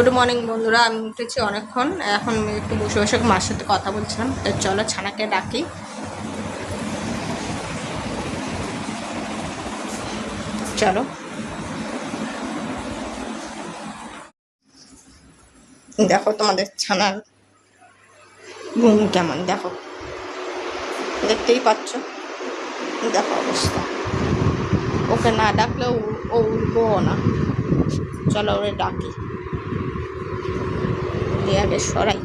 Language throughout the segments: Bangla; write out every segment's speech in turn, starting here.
গুড মর্নিং বন্ধুরা, আমি উঠেছি অনেকক্ষণ। এখন একটু বসে বসে মার সাথে কথা বলছিলাম। তো চলো ছানাকে ডাকি। চলো দেখো তোমাদের ছানার ঘুম কেমন, দেখো, দেখতেই পাচ্ছ। দেখো অবস্থা, ওকে না ডাকলে ও উঠবো না। চলো ওরে ডাকি, আগে সরাই।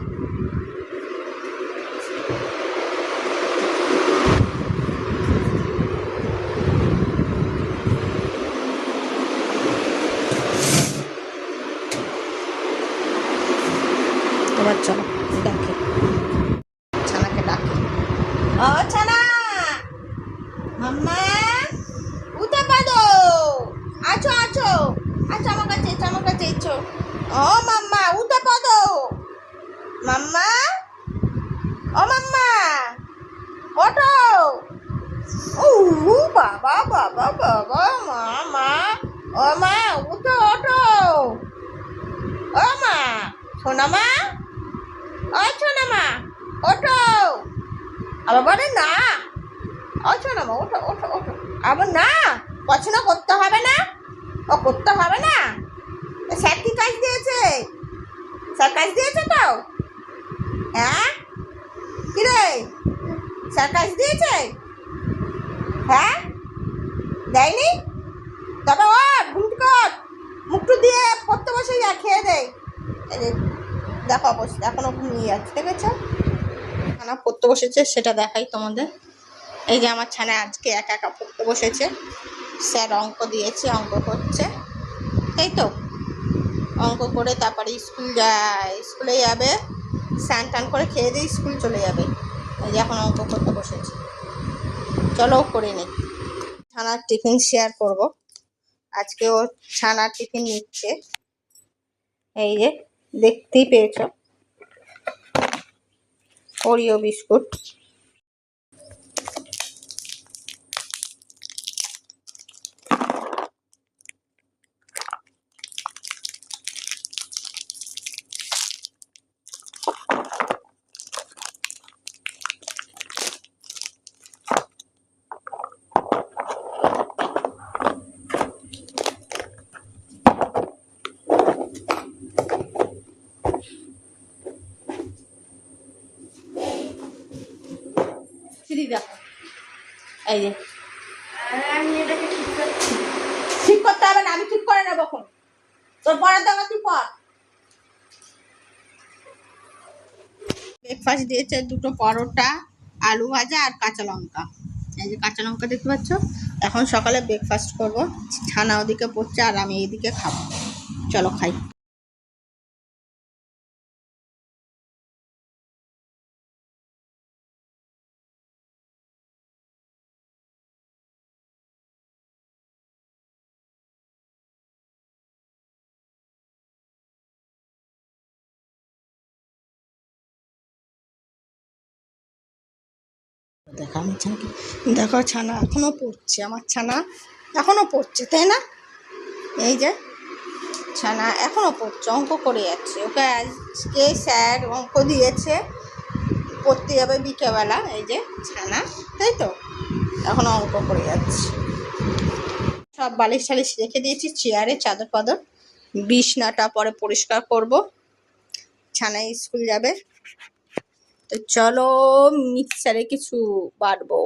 এবার চলো ডাকি, ছানাকে ডাকি। ও ছানা, মাম্মা উঠে পারো, আছো আছো আছো, আমার কাছে এসো, আমার কাছে এসো। ও মাম্মা উঠে পারো, মাম্মা, ও মাম্মা ওঠো। ও বাবা বাবা বাবা, মা মা, ও মা উঠো ওঠো, ও মা, সোনা মা, ও সোনা মা ওঠো। আবার বলে না, ও সোনা মা ওঠো ওঠো ওঠো। আবার না, পছন্দ করতে হবে না, ও করতে হবে না। স্যার কি কাজ দিয়েছে? স্যার কাজ দিয়েছে তো? হ্যাঁ কি রে, স্যার কাজ দিয়েছে? হ্যাঁ দেয়নি? তবে ও ঘুমটি কর, মুখটু দিয়ে পড়তে বসে যা, খেয়ে দেয়। দেখো অবস্থা, এখনো ঘুমিয়ে যাচ্ছে, দেখেছো? ছানা পড়তে বসেছে, সেটা দেখাই তোমাদের। এই যে আমার ছানা আজকে একা একা পড়তে বসেছে। স্যার অঙ্ক দিয়েছে, অঙ্ক করছে, তাই তো। অঙ্ক করে তারপরে স্কুলে যাবে, স্নান টান করে খেয়ে দিয়ে স্কুল চলে যাবে। এই যে এখন অঙ্ক করতে বসেছে, চলো করে নিই। ছানার টিফিন শেয়ার করব। আজকে ও ছানার টিফিন নিচ্ছে, এই যে দেখতেই পেয়েছ, ওরিও বিস্কুট। দেখো এই যে, ঠিক করতে হবে না, আমি ঠিক করে নেবো। এখন তোর পড়ার দরকার, তুই পড়। ব্রেকফাস্ট দিয়েছে দুটো পরোটা, আলু ভাজা আর কাঁচা লঙ্কা। এই যে কাঁচা লঙ্কা দেখতে পাচ্ছ। এখন সকালে ব্রেকফাস্ট করব। ছানা ওদিকে পড়ছে আর আমি এইদিকে খাবো। চলো খাই। দেখো আমার ছানাকে, দেখো ছানা এখনো পড়ছে, আমার ছানা এখনো পড়ছে, তাই না? এই যে ছানা এখনো পড়ছে, অঙ্ক করে যাচ্ছে। ওকে আজকে স্যার অঙ্ক দিয়েছে, পড়তে যাবে বিকেলবেলা। এই যে ছানা, তাই তো, এখনো অঙ্ক করে যাচ্ছে। সব বালিশ টালিশ রেখে দিয়েছি চেয়ারে, চাদর পাদর। বিছনাটা পরে পরিষ্কার করব। ছানায় স্কুল যাবে, তো চলো মিক্সারে কিছু বাটবো।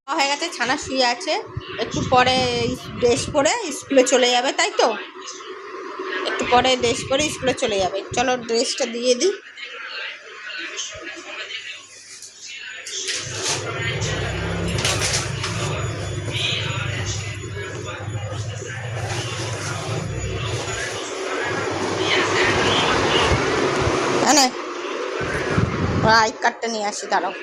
হয়ে গেছে, ছানা শুয়ে আছে। একটু পরে ড্রেস পরে স্কুলে চলে যাবে, তাই তো। একটু পরে ড্রেস পরে স্কুলে চলে যাবে। চলো ড্রেসটা দিয়ে দিই। হ্যাঁ, আই কার্ডটা নিয়ে আসি, দাঁড়াও।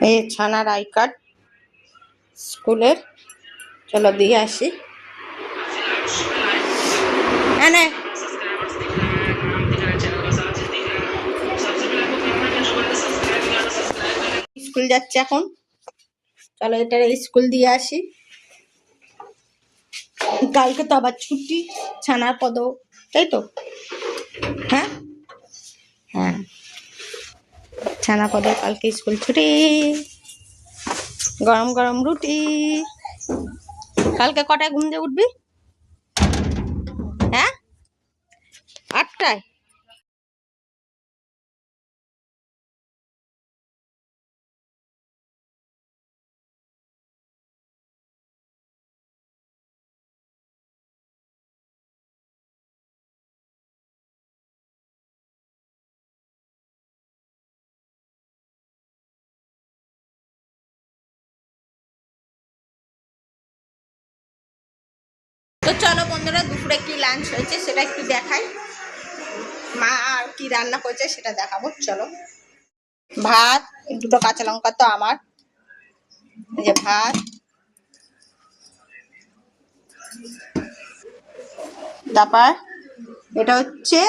এই ছানার আই কার্ড স্কুলের, চলো দিয়ে আসি। হ্যাঁ স্কুল যাচ্ছে এখন। চলো এটার স্কুল দিয়ে আসি। কালকে তো আবার ছুটি ছানার পদ, তাই তো? হ্যাঁ হ্যাঁ, ছানা পদ কালকে স্কুল ছুটি। গরম গরম রুটি। কালকে কটায় ঘুম দিয়ে উঠবি? হ্যাঁ, 8টায়। তো চলো বন্ধুরা, দুপুরে কি লাঞ্চ হয়েছে সেটা একটু দেখাই। মা আর কি রান্না করেছে সেটা দেখাবো। চলো, ভাত, দুটো কাঁচা লঙ্কা তো আমার, এই যে ভাত, তারপর এটা হচ্ছে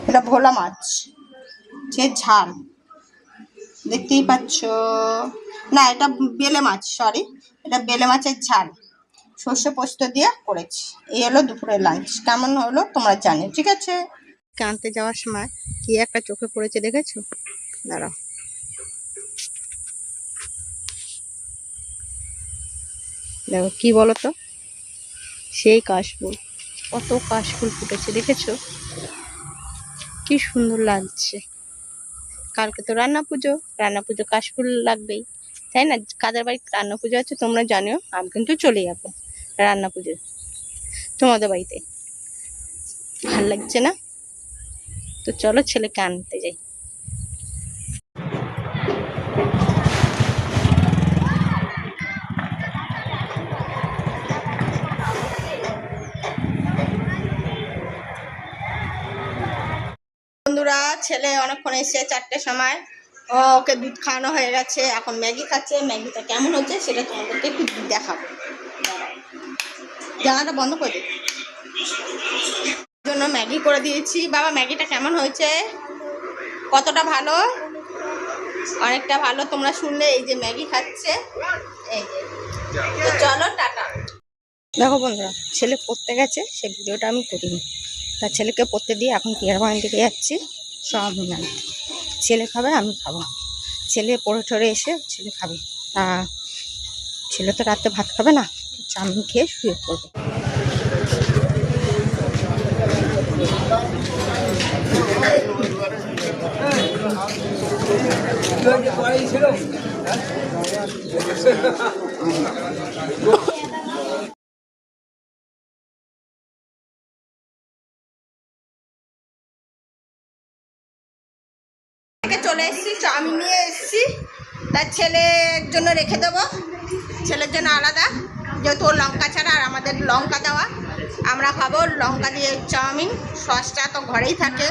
এটা ভোলা মাছ, যে ঝাল দেখতেই পাচ্ছ। না, এটা বেলে মাছ, সরি, এটা বেলে মাছের ঝাল সর্ষে পোস্ত দিয়ে করেছি। এই হলো দুপুরের লাঞ্চ। কেমন হলো তোমরা জানো, ঠিক আছে? আনতে যাওয়ার সময় কি একটা চোখে পড়েছে দেখেছো? দাঁড়াও, দেখো কি বলো তো, সেই কাশফুল, কত কাশফুল ফুটেছে দেখেছো? কি সুন্দর লাগছে। কালকে তো রান্না পুজো, রান্না পুজো কাশফুল লাগবেই, তাই না? কাদের বাড়ি রান্না পুজো আছে তোমরা জানিও, আমি কিন্তু চলে যাবো রান্না পুজো তোমাদের বাড়িতে। ভাল লাগছে না? তো চলো ছেলেকে আনতে যাই। বন্ধুরা, ছেলে অনেকক্ষণ এসে 4টের সময়, ওকে দুধ খাওয়ানো হয়ে গেছে, এখন ম্যাগি খাচ্ছে। ম্যাগিটা কেমন হচ্ছে সেটা তোমাদেরকে একটু দেখাবো। জানাটা বন্ধ করে দিই, জন্য ম্যাগি করে দিয়েছি। বাবা, ম্যাগিটা কেমন হয়েছে? কতটা ভালো? অনেকটা ভালো। তোমরা শুনলে, এই যে ম্যাগি খাচ্ছে, এই যে। তো চলো টাটা। দেখো বন্ধুরা, ছেলে পড়তে গেছে, সে ভিডিওটা আমি করিনি। তার ছেলেকে পড়তে দিয়ে এখন পিয়ার বাগান থেকে যাচ্ছি চাউমিন আনতে। ছেলে খাবে, আমি খাবো। ছেলে পড়ে ঠরে এসে ছেলে খাবে। ছেলে তো রাতে ভাত খাবে না, চাউমিন খেয়ে শুয়ে পড়বে। চলে এসেছি, চাউমিন নিয়ে এসেছি। তার ছেলের জন্য রেখে দেবো, ছেলের জন্য আলাদা, যেহেতু ওর লঙ্কা ছাড়া, আর আমাদের লঙ্কা দেওয়া। আমরা খাবো লঙ্কা দিয়ে চাউমিন। সসটা তো ঘরেই থাকে,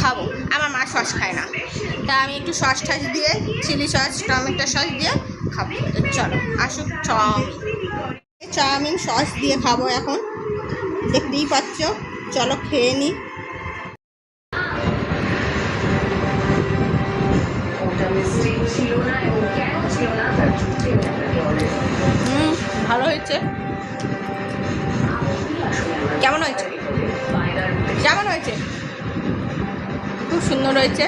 খাবো। আমার মা সস খায় না, তা আমি একটু সস টস দিয়ে, চিলি সস, টমেটো সস দিয়ে খাবো। তো চলো আসুক চাউমিন সস দিয়ে খাবো এখন, দেখতেই পাচ্ছ। চলো খেয়ে নিই। ভালো হয়েছে। কেমন হয়েছে? কেমন হয়েছে? খুব সুন্দর হয়েছে।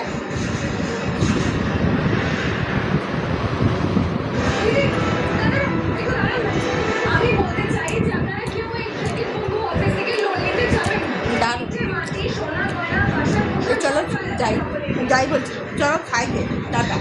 চলো যাই বলছি, চলো খাই গে, টাটা।